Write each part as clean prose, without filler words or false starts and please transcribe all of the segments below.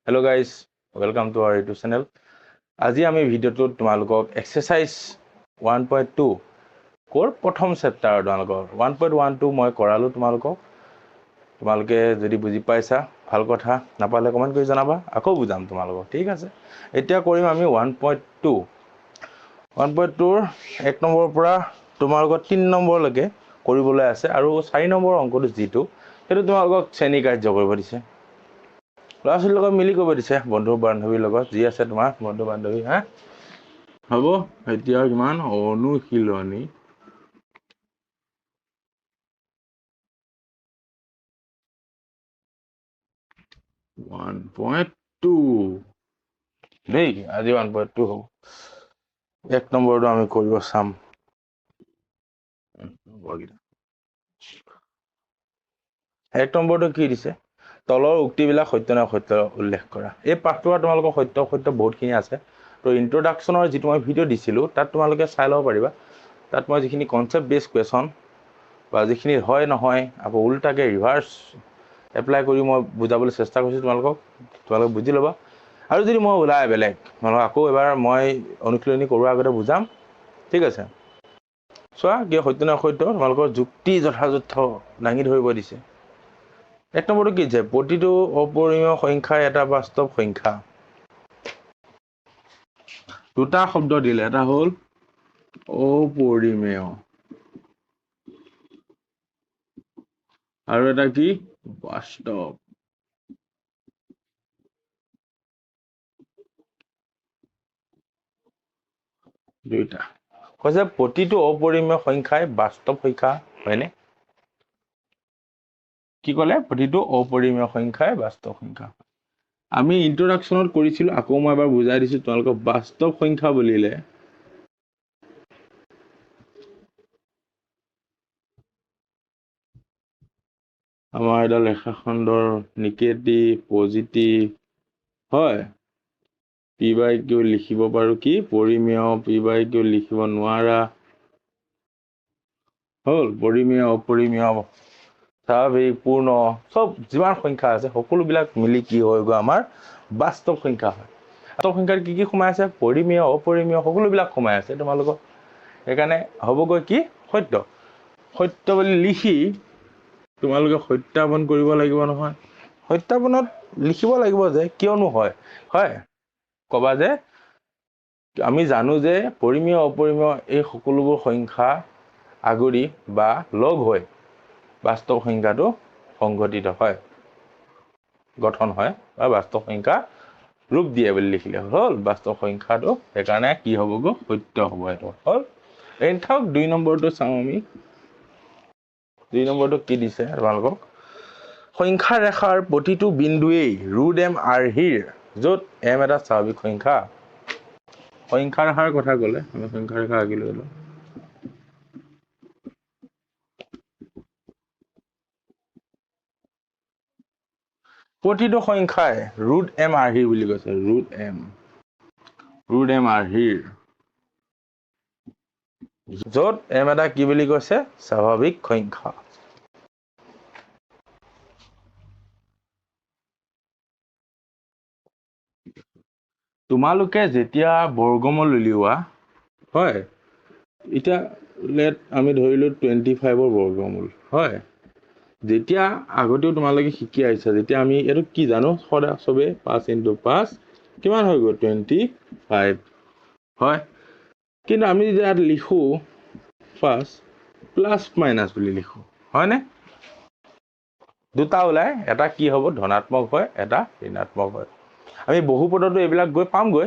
Hello guys, welcome to our YouTube channel. আজি আমি ভিডিওটো তোমালোকক এক্সাৰসাইজ 1.2 কোৰ প্ৰথম চেপ্টাৰ তোমালোকক 1.12 মই কৰালো তোমালোকে যদি বুজি পাইছা ভাল কথা নাপালে কমেন্ট কৰি জনাবা আকৌ বুজাম তোমালোকক ঠিক আছে এতিয়া কৰিম আমি 1.2 1.2 ৰ 1 নম্বৰৰ পৰা তোমালোকক 3 নম্বৰ লৈকে কৰিবলৈ আছে আৰু 4 নম্বৰ অংকটো যেটো সেইটো তোমালোকক শ্ৰেণী কাৰ্য কৰিব দিছে ল'ৰা-ছোৱালীৰ লগত মিলি কৰিব দিছে বন্ধু বান্ধৱীৰ লগত যি আছে তোমাৰ বন্ধু বান্ধৱী হা হ'ব এতিয়া কিমান অনুশীলনী 1.2 দেই আজি 1.2 হ'ব এক নম্বৰটো আমি কৰিব চাম এক নম্বৰটো কি দিছে তলৰ উক্তিবিলাক সত্য নে অসত্য উল্লেখ কৰা এই পাঠটো তোমালোকৰ সত্য বহুতখিনি আছে তো ইন্ট্ৰোডাকচনৰ যেটো মই ভিডিও দিছিলো তাত তোমালোকে চাই লব পাৰিবা তাত মই যিখিনি কনসেপ্ট বেস কোৱেশ্চন বা যিখিনি হয় নহয় আকৌ উল্টাকে ৰিভাৰ্স এপ্লাই কৰি মই বুজাবলৈ চেষ্টা কৰিছো তোমালোকে বুজি লবা আৰু যদি মই ওলাই বেলেগ মানে আকৌ এবাৰ মই অনুশীলনী কৰাৰ আগতে বুজাম ঠিক আছে চোৱা কি সত্য নে অসত্য তোমালোকৰ যুক্তি যথাযথ দাঙি ধৰিব দিছে এক নম্বৰটো কি যে প্ৰতিটো অপৰিমেয় সংখ্যা এটা বাস্তৱ সংখ্যা দুটা শব্দ দিলে এটা হল অপৰিমেয় আৰু এটা কি বাস্তৱ দুইটা কৈছে প্ৰতিটো অপৰিমেয় সংখ্যাই বাস্তৱ সংখ্যা হয়নে কি ক'লে প্ৰতিটো অপৰিমেয় সংখ্যাই বাস্তৱ সংখ্যা আমি ইন্ট্ৰোডাকচনত কৰিছিল আকৌ মই এবাৰ বুজাই দিছো তোমালোকক বাস্তৱ সংখ্যা বুলিলে আমাৰ এটা ৰেখাখণ্ডৰ নিগেটিভ পজিটিভ হয় p by q লিখিব পাৰো কি পৰিমেয় p by q লিখিব নোৱাৰা হল পৰিমেয় অপৰিমেয় স্বাভাৱিক পূৰ্ণ সব যিমান সংখ্যা আছে সকলোবিলাক মিলি কি হৈ গৈ আমাৰ বাস্তৱ সংখ্যা হয় বাস্তৱ সংখ্যাৰ কি সোমাই আছে পৰিমেয় অপৰিমেয় সকলোবিলাক সোমাই আছে তোমালোকক একাৰণে হবগৈ কি সত্য বুলি লিখি তোমালোকে সত্যাপন কৰিব লাগিব নহয় সত্যাপনত লিখিব লাগিব যে কিয়নো হয় কবা যে আমি জানো যে পৰিমেয় অপৰিমেয় এই সকলোবোৰ সংখ্যা আগৰি বা লগ হৈ বাস্তৱ সংখ্যাটো সংঘটিত হয় গঠন হয় বা বাস্তৱ সংখ্যা ৰূপ দিয়ে বুলি লিখিলে হল বাস্তৱ সংখ্যাটো একাৰণে কি হবগৈ সত্য হ'ব এটো হল এনথাক 2 নম্বৰটো চাও আমি 2 নম্বৰটো কি দিছে তোমালোকক সংখ্যা ৰেখাৰ প্ৰতিটো বিন্দুৱেই ৰুট এম আৰ্হিৰ য'ত এম এটা স্বাভাৱিক সংখ্যা সংখ্যা ৰেখাৰ কথা ক'লে আমি সংখ্যা ৰেখা আঁকি লৈলো প্ৰতিটো সংখ্যাই ৰুট এম আৰ্হিৰ বুলি কৈছে ৰুট এম আৰ্হিৰ য'ত এম এটা কি বুলি কৈছে স্বাভাৱিক সংখ্যা তোমালোকে যেতিয়া বৰ্গমূল উলিওৱা হয় এটা লেট আমি ধৰিলো 25 ৰ বৰ্গমূল হয় যেতিয়া আগতেও তোমালোকে শিকি আহিছা যেতিয়া আমি এটো কি জানো সদা সবে 5 * 5 কিমান হৈ গ'ল 25 হয় কিন্তু আমি ইয়াত লিখো ফাৰ্স্ট প্লাস মাইনাস বুলি লিখো হয় নে দুটা ওলাই এটা কি হ'ব ধনাত্মক হয় এটা ঋণাত্মক হয় আমি বহুপদটো এইবিলাক গৈ পামগৈ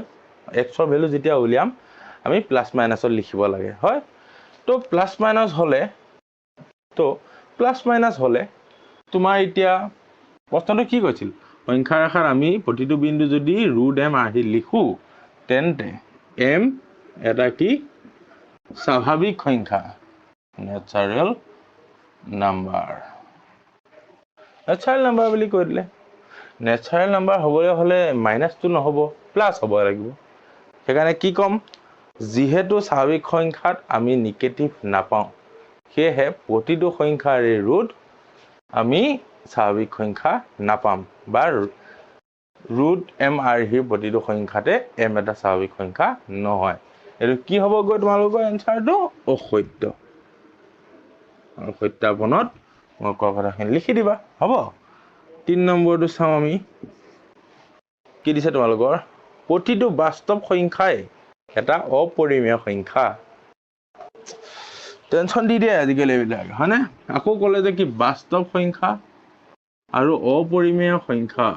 x ৰ ভ্যালু যেতিয়া উলিয়াম আমি প্লাস মাইনাসত লিখিব লাগে হয় তো প্লাস মাইনাস হলে তোমাৰ এতিয়া প্ৰশ্নটো কি কৈছিল সংখ্যা ৰেখাৰ আমি প্ৰতিটো বিন্দু যদি ৰুট এম আৰ্হি লিখো তেন্তে m এটা কি স্বাভাৱিক সংখ্যা নেচাৰেল নাম্বাৰ বুলি কৈ দিলে নেচাৰেল নাম্বাৰ হ'বলৈ হলে মাইনাসটো নহব প্লাস হ'ব লাগিব সেইকাৰণে কি কম যিহেতু স্বাভাৱিক সংখ্যাত আমি নিগেটিভ নাপাওঁ সেয়ে প্ৰতিটো সংখ্যাৰে ৰুট আমি স্বাভাৱিক সংখ্যা নাপাম বা ৰুট এম আৰ্হিৰ প্ৰতিটো সংখ্যাতে এম এটা স্বাভাৱিক সংখ্যা নহয় এইটো কি হ'বগৈ তোমালোকৰ এনসাৰটো অসত্য আৰু সত্যাপনত মই কোৱা কথাখিনি লিখি দিবা হ'ব 3 নম্বৰটো চাওঁ আমি কি দিছে তোমালোকৰ প্ৰতিটো বাস্তৱ সংখ্যাই এটা অপৰিমেয় সংখ্যা টেনচন দি দিয়ে আজিকালি এইবিলাক হয়নে আকৌ ক'লে যে কি বাস্তৱ সংখ্যা আৰু অপৰিমেয় সংখ্যা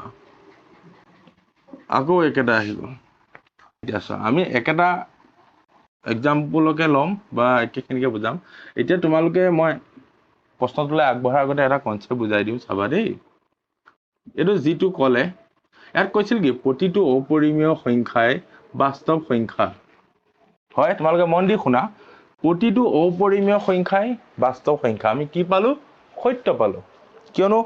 আকৌ একেটা আহিব এতিয়া আমি একেটা এক্সাম্পলকে ল'ম বা একেখিনিকে বুজাম এতিয়া তোমালোকে মই প্ৰশ্নটোলৈ আগবঢ়াৰ আগতে এটা কনচেপ্ট বুজাই দিওঁ চাবা দেই এইটো যিটো ক'লে ইয়াত কৈছিল কি প্ৰতিটো অপৰিমেয় সংখ্যাই বাস্তৱ সংখ্যা হয় তোমালোকে মন দি শুনা প্ৰতিটো অপৰিমেয় সংখ্যাই বাস্তৱ সংখ্যা আমি কি পালো সত্য পালো কিয়নো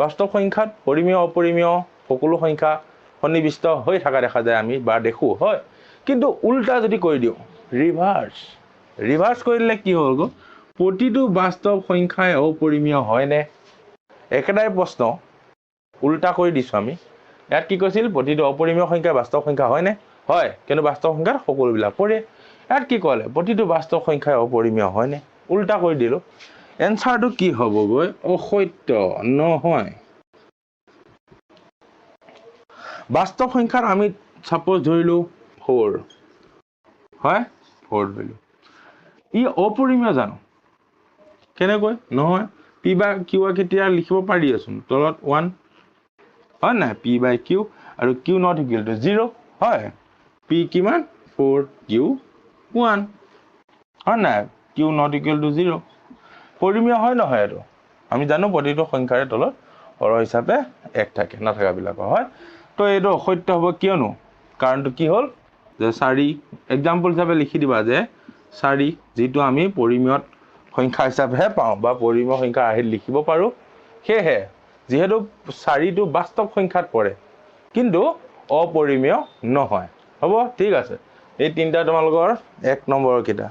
বাস্তৱ সংখ্যাত পৰিমেয় অপৰিমেয় সকলো সংখ্যা সন্নিবিষ্ট হৈ থকা দেখা যায় আমি বা দেখো হয় কিন্তু উল্টা যদি কৰি দিওঁ ৰিভাৰ্স কৰিলে কি হ'ব প্ৰতিটো বাস্তৱ সংখ্যাই অপৰিমেয় হয়নে একেটাই প্ৰশ্ন উল্টা কৰি দিছো আমি ইয়াত কি কৈছিল প্ৰতিটো অপৰিমেয় সংখ্যা বাস্তৱ সংখ্যা হয়নে হয় কিন্তু বাস্তৱ সংখ্যাত সকলোবিলাক পৰে ইয়াত কি ক'লে প্ৰতিটো বাস্তৱ সংখ্যাই অপৰিমেয় হয়নে উল্টা কৰি দিলো এনসাৰটো কি হ'বগৈ অসত্য নহয় বাস্তৱ সংখ্যাত আমি সাপোজ ধৰিলো 4 হয় 4 ধৰিলো ই অপৰিমেয় জানো কেনেকৈ নহয় পি বাই কিউ কেতিয়া লিখিব পাৰি আছোন তলত 1 হয় না পি বাই কিউ আৰু কিউ নট ইকুৱেল টু 0 হয় পি কিমান 4 কিউ 1 হয় না কিউ নট ইকুৱেল টু 0 পৰিমেয় হয় নহয় এইটো আমি জানো প্ৰতিটো সংখ্যাৰে তলত হৰ হিচাপে 1 থাকে নাথাকাবিলাকৰ হয় তো এইটো অসত্য হ'ব কিয়নো কাৰণটো কি হ'ল যে 4 এক্সাম্পল হিচাপে লিখি দিবা যে 4 যেটো আমি পৰিমেয়ত সংখ্যা হিচাপে পাওঁ বা পৰিমেয় সংখ্যা আহি লিখিব পাৰো হেহে যেহেতু 4টো বাস্তৱ সংখ্যাত পৰে কিন্তু অপৰিমেয় নহয় হ'ব ঠিক আছে এই তিনটা তোমালোকৰ 1 নম্বৰৰ কিটা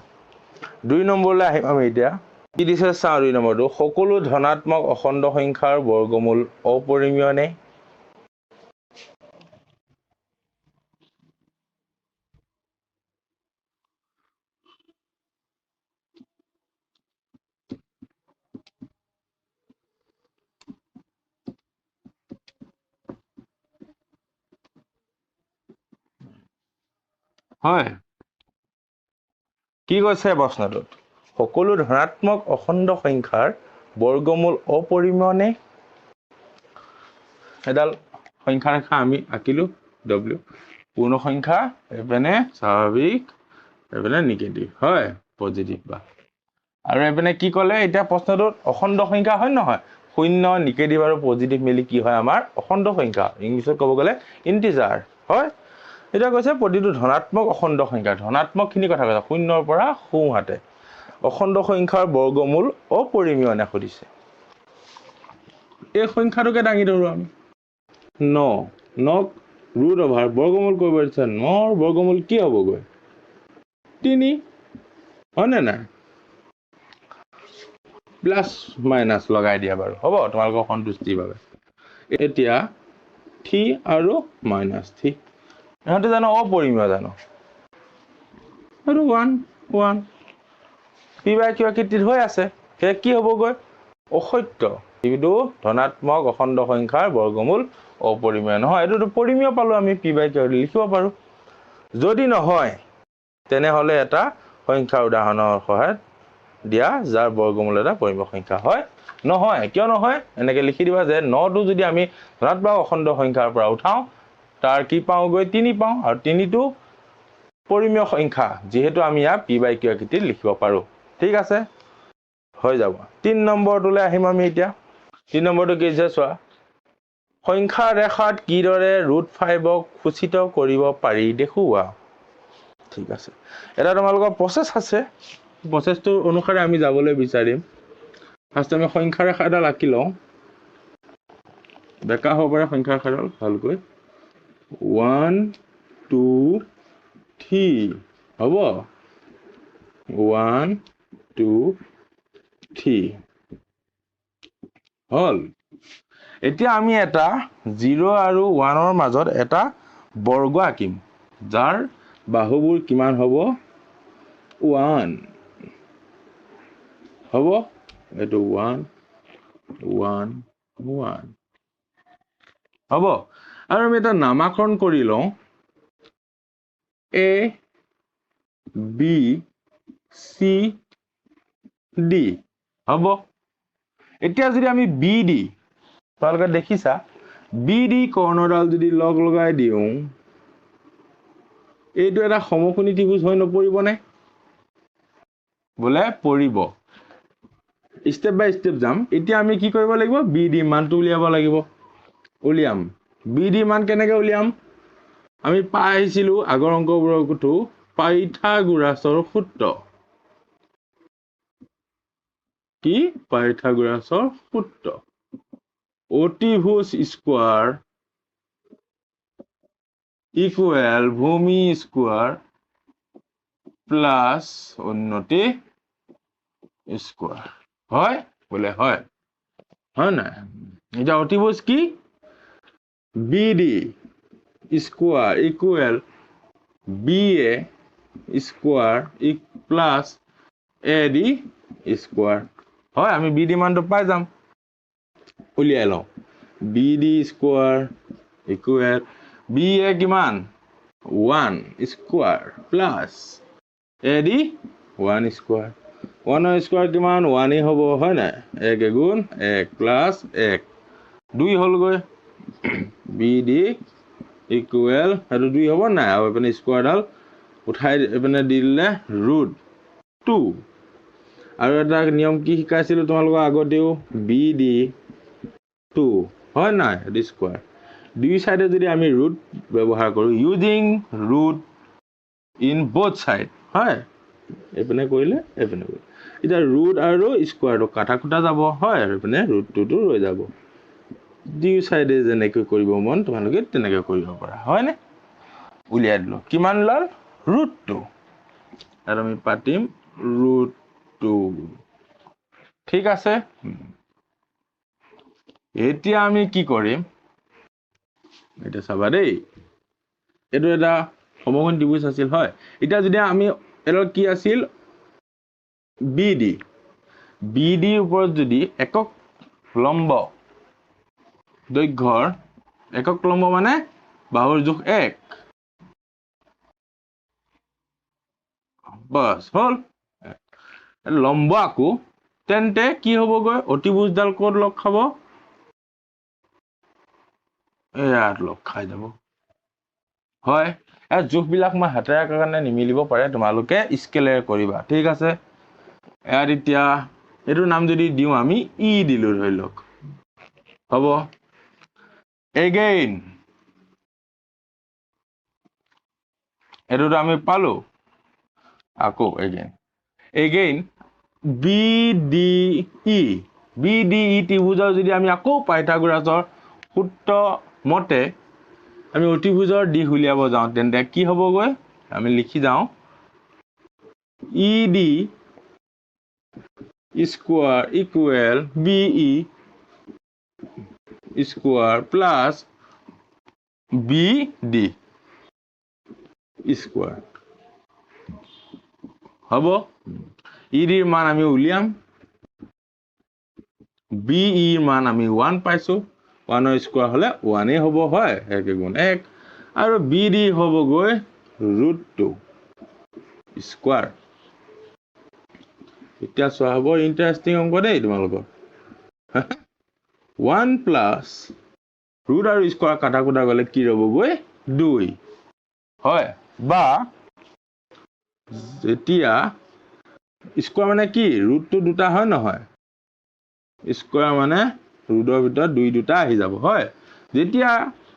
2 নম্বৰলৈ আহিম আমি এতিয়া কি দিছে চাওঁ 2 নম্বৰটো সকলো ধনাত্মক অখণ্ড সংখ্যাৰ বৰ্গমূল অপৰিমেয় নে হয় কি কৈছে প্ৰশ্নটোত সকলো ধনাত্মক অখণ্ড সংখ্যাৰ বৰ্গমূল অপৰিমেয় নে এডাল সংখ্যা ৰেখা আমি আঁকিলো w পূৰ্ণ সংখ্যা এপিনে স্বাভাৱিক এপিনে নেগেটিভ হয় পজিটিভ বা আৰু এপিনে কি ক'লে এতিয়া প্ৰশ্নটোত অখণ্ড সংখ্যা হয় নহয় শূন্য নেগেটিভ আৰু পজিটিভ মিলি কি হয় আমাৰ অখণ্ড সংখ্যা ইংলিছত ক'ব গ'লে ইন্টিজাৰ হয় এটা কৈছে প্ৰতিটো ধনাত্মক অখণ্ড সংখ্যা ধনাত্মক খিনি কথা কৈছে শূন্যৰ পৰা সোঁহাতে অখণ্ড সংখ্যাৰ বৰ্গমূল অপৰিমেয় নে সুধিছে এই সংখ্যাটোকে দাঙি ধৰো আমি 9 ৰুট অভাৰ বৰ্গমূল কৰিব দিছে 9ৰ বৰ্গমূল কি হ'বগৈ 3 হয়নে নাই প্লাস মাইনাস লগাই দিয়া বাৰু হ'ব তোমালোকৰ সন্তুষ্টিৰ বাবে এতিয়া 3 আৰু -3 ইহঁতে জানো অপৰিমেয় জানো আৰু 1 পি বাই কিউ আকৃতিত হৈ আছে হে কি হ'বগৈ অসত্য কিন্তু ধনাত্মক অখণ্ড সংখ্যাৰ বৰ্গমূল অপৰিমেয় নহয় এটোটো পৰিমেয় পালো আমি পি বাই কিউ লিখিব পাৰো যদি নহয় তেনেহলে এটা সংখ্যাৰ উদাহৰণৰ সহায়ত দিয়া যাৰ বৰ্গমূল এটা পৰিমেয় সংখ্যা হয় নহয় কিয় নহয় এনেকে লিখি দিবা যে 9টো যদি আমি ধনাত্মক অখণ্ড সংখ্যাৰ পৰা উঠাও তাৰ কি পাওঁগৈ 3 পাওঁ আৰু 3টো পৰিমেয় সংখ্যা যেহেতু আমি ইয়াক পি বাই কিউ আকৃতিত লিখিব পাৰো ঠিক আছে হৈ যাব 3 নম্বৰটোলৈ আহিম আমি এতিয়া 3 নম্বৰটো কি যে চোৱা সংখ্যা ৰেখাত কিদৰে √5ক সূচিত কৰিব পাৰি দেখুওৱা ঠিক আছে এটা তোমালোকৰ প্ৰচেছ আছে প্ৰচেছটো অনুসাৰে আমি যাবলৈ বিচাৰিম ফাৰ্ষ্ট আমি সংখ্যা ৰেখা এটা আঁকি লওঁ বেকা হ'ব পাৰে সংখ্যা ৰেখাডাল ভালকৈ 1 2 3 হ'ব 1 2 3 হল এতিয়া আমি এটা 0 আৰু 1 মাজত এটা বৰ্গ আঁকিম যাৰ বাহুবোৰ কিমান হ'ব 1 হ'ব এটো 1 1 1 হ'ব আৰু আমি এটা নামাকৰণ কৰি লওঁ A B C D হ'ব এতিয়া যদি আমি B D তোমালোকে দেখিছা B D কৰ্ণডাল যদি লগ লগাই দিওঁ এইটো এটা সমকোণী ত্ৰিভুজ হৈ নপৰিবনে বলে পৰিব স্টেপ বাই স্টেপ যাম এতিয়া আমি কি কৰিব লাগিব B D মানটো উলিয়াব লাগিব উলিয়াম B D মান কেনেকৈ উলিয়াম আমি পাই আহিছিলো আগৰ অংকবোৰকটো পাইথাগোৰাছৰ সূত্ৰ কি পাইথাগোৰাছৰ সূত্ৰ অতিভুজ স্কয়াৰ ইকুৱেল ভূমি স্কয়াৰ প্লাস উন্নতি স্কয়াৰ হয় বলে হয় হয় না এটা অতিভুজ কি BD square equal BA square plus AD square হয় আমি BD মানটো পাই যাম উলিয়াই লওঁ BD স্কয়ার ইকুৱেল BA কিমান 1 square plus AD 1 square 1 square কিমান 1 এ হ'ব হয় না 1 গুণ 1 প্লাস 1 2 হল গৈ BD ইকুৱেল আৰু 2 হ'ব না আৰু এপিনে স্কয়াৰডাল উঠাই এপিনে দিলে √2 আৰু এটা নিয়ম কি শিকাইছিল তোমালোকক আগতেও BD 2 হয় না এডি স্কয়াৰ দুই সাইডে যদি আমি ৰুট ব্যৱহাৰ কৰো using root in both side হয় এপিনে কৰিলে এপিনে এটা ৰুট আৰু স্কয়াৰটো কাটা কুটা যাব হয় আৰু এপিনে √2 ৰৈ যাব দুই সাইডে যেনেকৈ কৰিব মন তোমালোকে তেনেকৈ কৰিব পাৰা হয় নে উলিয়াই দিলো কিমান লাল √2 আৰু আমি পাতিম √2 ঠিক আছে এতিয়া আমি কি কৰিম এটা চাবা দেই এটো এটা সমকোণী ত্ৰিভুজ আছিল হয় এতিয়া যদি আমি এৰ কি আছিল BD ওপৰত যদি একক লম্ব দৈৰ্ঘ্যৰ একক লম্ব মানে বাহুৰ জোখ 1 বাস হল লম্ব আকো তেন্তে কি হ'বগৈ অতিভুজডাল ক'ত লগ খাব ইয়াত লগ খাই যাব হয় এই জোখবিলাক মই হাতেৰে কাৰণে নিমিলিব পাৰে তোমালোকে স্কেলেৰে কৰিবা ঠিক আছে ইয়াত এতিয়া এটো নাম যদি দিও আমি ই দিলো ধৰি লওক হ'ব এগেইন এটোটো আমি পালো আকৌ এগেইন BDE ত্ৰিভুজৰ যদি আমি আকৌ পাইথাগোৰাছৰ সূত্ৰ মতে আমি অতিভুজৰ দিশ উলিয়াব যাওঁ তেন্তে কি হ'বগৈ আমি লিখি যাওঁ ED square equal BE square plus BD square হ'ব ED ৰ মান আমি উলিয়াম BE ৰ মান আমি 1 পাইছো 1 ৰ স্কয়াৰ হলে 1 এ হ'ব হয় 1 গুণ 1 আৰু BD হ'ব গৈ √2 স্কয়াৰ এতিয়া চোৱা হ'ব ইন্টাৰেষ্টিং অংক দেই তোমালোকৰ 1 প্লাস ৰুট আৰু স্কয়াৰ কাটা কুটা গলে কি ৰব গৈ 2 হয় বা যেতিয়া স্কয়াৰ মানে কি ৰুটটো দুটা হয় নহয় স্কয়াৰ মানে ৰুটৰ ভিতৰত 2 দুটা আহি যাব হয় যেতিয়া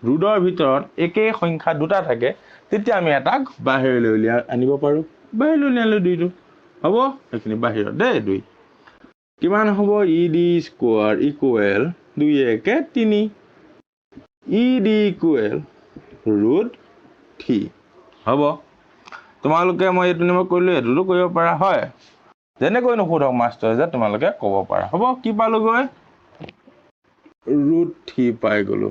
ৰুটৰ ভিতৰত একে সংখ্যা দুটা থাকে তেতিয়া আমি এটাক বাহিৰলৈ উলিয়াই আনিব পাৰো বাহিৰলৈ উলিয়ালে 2টো হ'ব এখিনি বাহিৰত দেই 2 কিমান হ'ব ED square equal 2 1 3 ED equal √3 হ'ব তোমালোকে মই এটো নিয়ম কৰিলো এটোটো কৰিব পাৰা হয় যেনেকৈ নহুধক মাষ্টৰ যে তোমালোকে ক'ব পাৰা হ'ব কি পালো গৈ √3 পাই গলো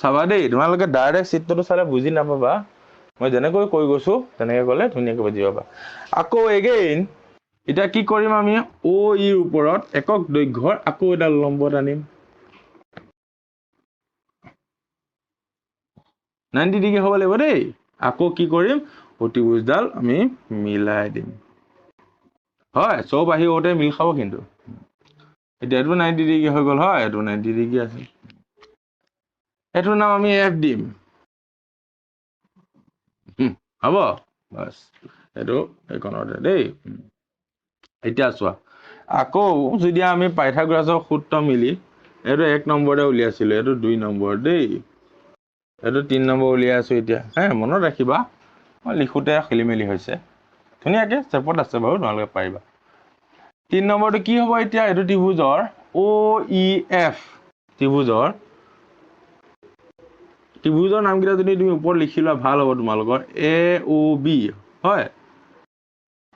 চাবা দেই তোমালোকে ডাইৰেক্ট চিত্ৰটো চালে বুজি নাপাবা মই যেনেকৈ কৈ গৈছো তেনেকৈ গলে ধুনীয়াকৈ বুজি পাবা আকৌ এগেইন এটা কি কৰিম আমি ও ইৰ ওপৰত একক দৈৰ্ঘ্যৰ আকৌ এটা লম্ব টানিম 90 ডিগ্ৰী হ'ব লাগিব দেই আকৌ কি কৰিম অতিভুজডাল আমি মিলাই দিম হয় সব আহি ওতে মিল খাব কিন্তু এতিয়া এটো 90 ডিগ্ৰী হৈ গল হয় এটো 90 ডিগ্ৰী আছে এটোৰ নাম আমি এফ দিম হ'ব বাস এটো এইকণতে দেই এতিয়া চোৱা আকৌ যদি আমি পাইথাগোৰাছৰ সূত্ৰ মিলি এটো 1 নম্বৰতে উলিয়াইছিল এটো 2 নম্বৰ দেই এটো 3 নম্বৰ উলিয়াই আছো এতিয়া মনত ৰাখিবা মই লিখোতে খেলিমেলি হৈছে ধুনীয়াকে চেপত আছে বাৰু তোমালোকে পাৰিবা 3 নম্বৰটো কি হ'ব এতিয়া এটো ত্ৰিভুজৰ OEF ত্ৰিভুজৰ নামকেইটা যদি তুমি ওপৰত লিখিলা ভাল হ'ব তোমালোকৰ AOB হয়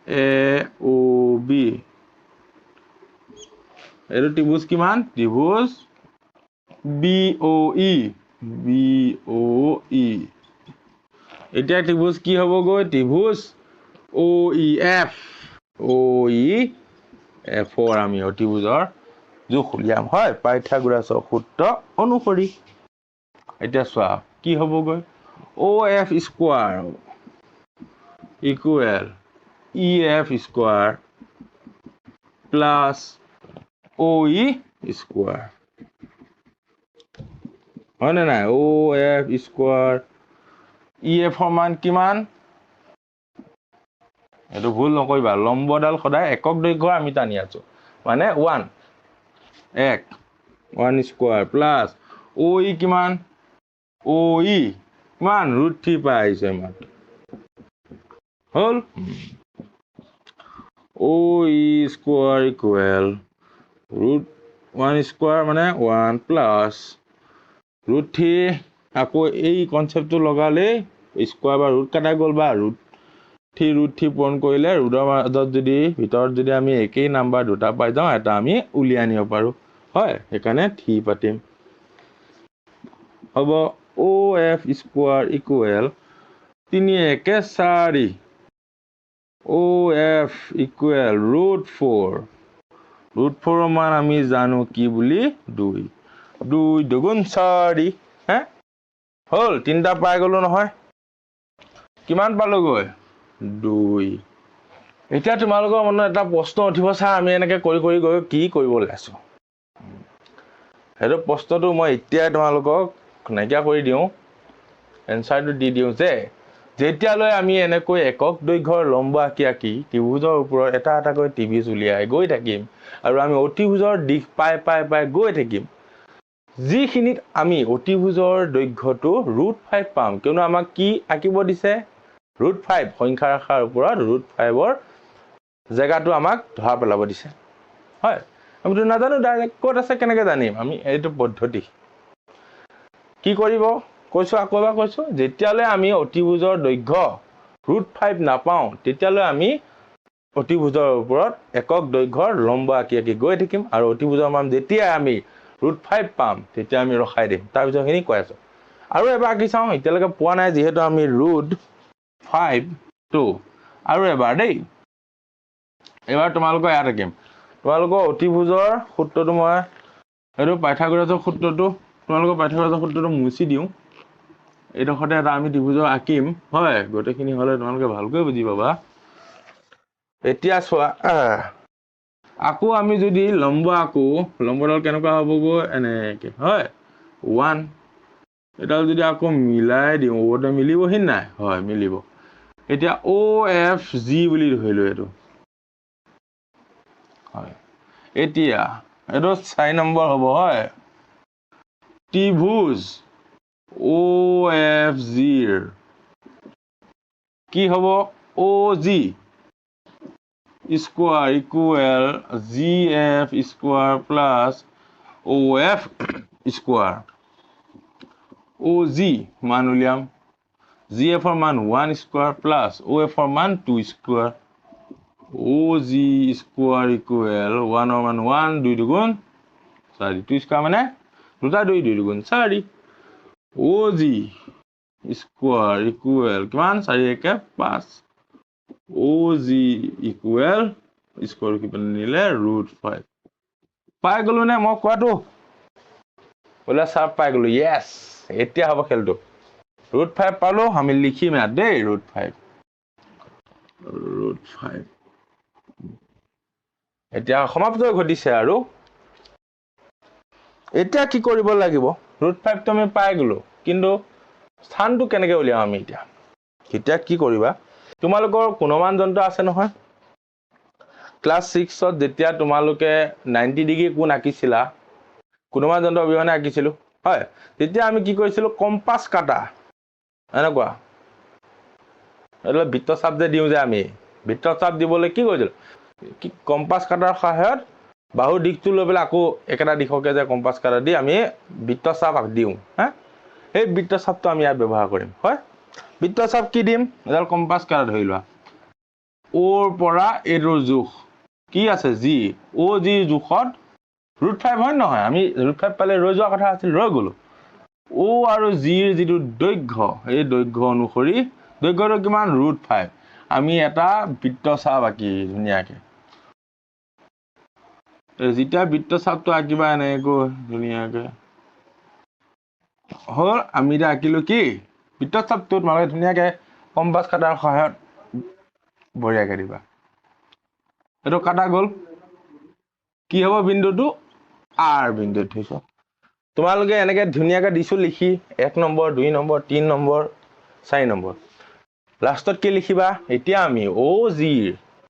AOB এটো ত্ৰিভুজ কিমান ত্ৰিভুজ BOE এতিয়া ত্ৰিভুজ কি হ'ব গৈ ত্ৰিভুজ OEF OEF আমি ত্ৰিভুজৰ জোখ উলিয়াম হয় পাইথাগোৰাছৰ সূত্ৰ অনুসৰি এতিয়া চোৱা কি হ'ব গৈ OF square equal EF square plus OE square হয় না নাই OF স্কয়াৰ EF ৰ মান কিমান এটো ভুল নকৰিবা লম্বডাল সদায় একক দৈৰ্ঘ্য আমি টানি আছো মানে 1 স্কয়াৰ প্লাস OE কিমান OE কিমান √3 পাই আহিছে মান হল OE স্কয়াৰ ইকুৱেল √1 স্কয়াৰ মানে 1 প্লাস √3 আকৌ এই কনসেপ্টটো লগালে স্কয়াৰ বা ৰুট কাটা গল বা √3 পূৰণ কৰিলে ৰুটৰ মাজত যদি ভিতৰত যদি আমি একেই নাম্বাৰ দুটা পাই যাওঁ এটা আমি উলিয়াই নিব পাৰো হয় সেইকাৰণে 3 পাতিম হ'ব OF square equal 3 1 4 OF equal √4 √4 ৰ মান আমি জানো কি বুলি 2 দুগুণ 4 হল তিনটা পাই গলো নহয় কিমান পালো গৈ 2 এতিয়া তোমালোকৰ মনত এটা প্ৰশ্ন উঠিব ছাৰ আমি এনেকৈ কৰি গৈ কি কৰিব লাইছো হেটো প্ৰশ্নটো মই এতিয়া তোমালোকক নাইকিয়া কৰি দিওঁ এনসাৰটো দি দিওঁ যে যেতিয়ালৈ আমি এনেকৈ একক দৈৰ্ঘ্যৰ লম্ব আঁকি ত্ৰিভুজৰ ওপৰত এটা এটাকৈ ত্ৰিভুজ উলিয়াই গৈ থাকিম আৰু আমি অতিভুজৰ দিশ পাই গৈ থাকিম যিখিনিত আমি অতিভুজৰ দৈৰ্ঘ্যটো √5 পাম কিয়নো আমাক কি আঁকিব দিছে √5 সংখ্যা ৰাখাৰ ওপৰত √5ৰ জায়গাটো আমাক ধৰা পেলাব দিছে হয় আমিতো নাজানো ডাইৰেক্ট ক'ত আছে কেনেকৈ জানিম আমি এইটো পদ্ধতি কি কৰিব কৈছো আকৌ এবাৰ কৈছো যেতিয়ালৈ আমি অতিভুজৰ দৈৰ্ঘ্য √5 নাপাওঁ তেতিয়ালৈ আমি অতিভুজৰ ওপৰত একক দৈৰ্ঘ্যৰ লম্ব আঁকি গৈ থাকিম আৰু অতিভুজৰ মান যেতিয়া আমি √5 পাম তেতিয়া আমি ৰখাই দিম তাৰ পিছৰখিনি কৈ আছো আৰু এবাৰ আঁকি চাওঁ এতিয়ালৈকে পোৱা নাই যিহেতু আমি √5 টো আৰু এবাৰ দেই এবাৰ তোমালোকৰ ইয়াত আঁকিম তোমালোকৰ অতিভুজৰ সূত্ৰটো মই এইটো পাইথাগোৰাছৰ সূত্ৰটো তোমালোকৰ পাইথাগোৰাছৰ সূত্ৰটো মুছি দিওঁ এইডোখৰতে এটা আমি ত্ৰিভুজৰ আঁকিম হয় গোটেইখিনি হলে তোমালোকে ভালকৈ বুজি পাবা এতিয়া চোৱা আকৌ আমি যদি লম্ব আঁকো লম্বডাল কেনেকুৱা হ'ব গৈ এনেকে হয় 1 এটাও যদি আকৌ মিলাই দিওঁ ওতে মিলিবহি নাই হয় মিলিব এতিয়া OFG বুলি ধৰিলো এটো হয় এতিয়া এটো 4 নম্বৰ হ'ব হয় ত্ৰিভুজ OFG কি হ'ব OG square equal GF square plus OF square OG মান উলিয়াম GF ৰ মান 1 স্কয়াৰ প্লাস OF ৰ মান 2 স্কয়াৰ OG স্কয়াৰ ইকুৱেল 1 ৰ মান 1 2 দুগুণ 4 2 স্কয়াৰ মানে দুটা 2 2 দুগুণ 4 OG স্কোয়াৰ ইকুৱেল কিমান 4 1 5 OG ইকুৱেল স্কোয়াৰ কিমান নিলে √5 পাই গলো নে মই কোৱাটো বলা সাপ পাই গলো ইয়েস এতিয়া হ'ব খেলটো √5 পালো আমি লিখিম না দেই √5 এতিয়া সমাপ্ত ঘটিছে আৰু এতিয়া কি কৰিব লাগিব √5 তো আমি পাই গলো কিন্তু স্থানটো কেনেকৈ উলিয়াম আমি এতিয়া কি কৰিবা তোমালোকৰ কোণমান যন্ত্ৰ আছে নহয় ক্লাস 6 ত যেতিয়া তোমালোকে 90 ডিগ্ৰী কোণ আঁকিছিলা কোণমান যন্ত্ৰ অবিহনে আঁকিছিলো হয় তেতিয়া আমি কি কৰিছিলো কম্পাস কাটা এনেকুৱা বৃত্তচাপ যে দিও যে আমি বৃত্তচাপ দিবলৈ কি কৰিছিলো কি কম্পাস কাটাৰ সহায়ত বাহু দিকটো লৈ পেলাই আকৌ একেটা দিশকে যে কম্পাস কাটা দি আমি বৃত্তচাপ দিও হা এই বৃত্তচাপটো আমি ইয়াত ব্যৱহাৰ কৰিম হয় বৃত্তচাপ কি দিম এডাল কম্পাস কাটা ধৰি লোৱা ওৰ পৰা এৰ জোখ কি আছে জি ও জি জোখত √5 হয় নহয় আমি √5 পালে ৰৈ যোৱা কথা আছিল ৰৈ গলো ও আৰু জিৰ যিটো দৈৰ্ঘ্য এই দৈৰ্ঘ্য অনুসৰি দৈৰ্ঘ্যটো কিমান √5 আমি এটা বৃত্তচাপ আঁকি ধুনীয়াকে যেতিয়া বৃত্তচাপটো আঁকিবা এনেকৈ ধুনীয়াকে হল আমি এটা আঁকিলো কি বৃত্তচাপটো তোমালোকে ধুনীয়াকে কম্পাস কাটাৰ সহায়ত বঢ়িয়াকে দিবা এটো কাটা গল কি হ'ব বিন্দুটো R বিন্দুত থৈছো তোমালোকে এনেকে ধুনীয়াকে দিছো লিখি 1 নম্বৰ 2 নম্বৰ 3 নম্বৰ 4 নম্বৰ লাষ্টত কি লিখিবা এতিয়া আমি OG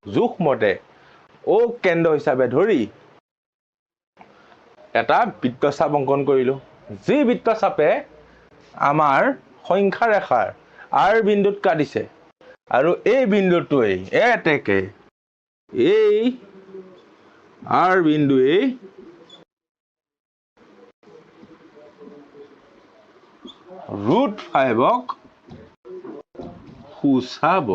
জোখ মতে O কেন্দ্ৰ হিচাপে ধৰি এটা বৃত্তচাপ অঙ্কন কৰিলো যি বৃত্তচাপে আমাৰ সংখ্যা ৰেখাৰ R বিন্দুত কাটিছে আৰু এই বিন্দুটোই এতেকে এই R বিন্দুৱে √5ক খুচাব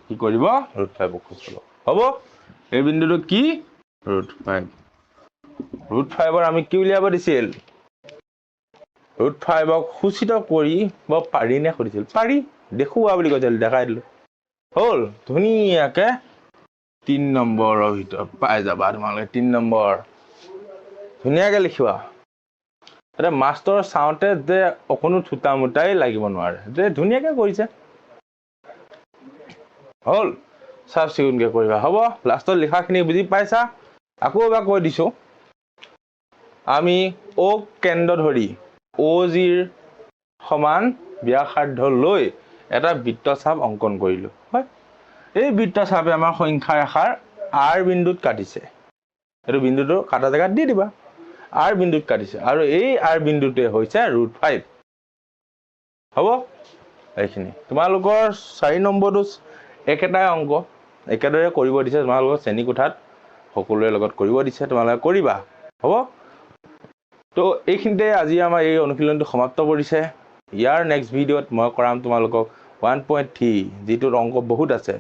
কি কৰিব √5ক খুচাব হ'ব এই বিন্দুটো কি √5ৰ আমি কি উলিয়াব দিছিল √5ক সূচিত কৰিব পাৰি নে কৰিছিল পাৰি দেখুৱা বুলি কৈছিল দেখাই দিলো হল ধুনীয়াকে 3 নম্বৰৰ ভিতৰত পাই যাবা তোমালোকে 3 নম্বৰ ধুনীয়াকে লিখিবা এটা মাষ্টৰ চাওঁতে যে অকনো থুটা মুটাই লাগিব নোৱাৰে যে ধুনীয়াকে কৰিছে হল সাব সিগুণকে কৰিবা হ'ব লাষ্টত লিখাখিনি বুজি পাইছা আকৌ এবাৰ কৈ দিছো আমি O কেন্দ্ৰ ধৰি OGৰ সমান ব্যাসাৰ্ধ লৈ এটা বৃত্তচাপ অঙ্কন কৰিলো হয় এই বৃত্তচাপে আমাৰ সংখ্যা ৰেখাৰ R বিন্দুত কাটিছে এটো বিন্দুটো কাটা জায়গাত দি দিবা R বিন্দুত কাটিছে আৰু এই R বিন্দুতে হৈছে √5 হ'ব এইখিনি তোমালোকৰ 4 নম্বৰটো একেটাই অঙ্ক একেদৰে কৰিব দিছে তোমালোকৰ শ্ৰেণী কোঠাত সকলোৰে লগত কৰিব দিছে তোমালোকে কৰিবা হ'ব তো এইখিনিতে আজি আমাৰ এই অনুশীলনটো সমাপ্ত কৰিছে ইয়াৰ নেক্সট ভিডিঅ'ত মই কৰাম তোমালোকক 1.3 যিটো অঙ্ক বহুত আছে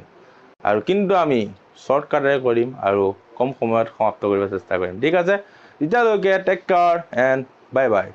আৰু কিন্তু আমি শৰ্টকাটেৰে কৰিম আৰু কম সময়ত সমাপ্ত কৰিব চেষ্টা কৰিম ঠিক আছে তেতিয়ালৈকে take care and bye by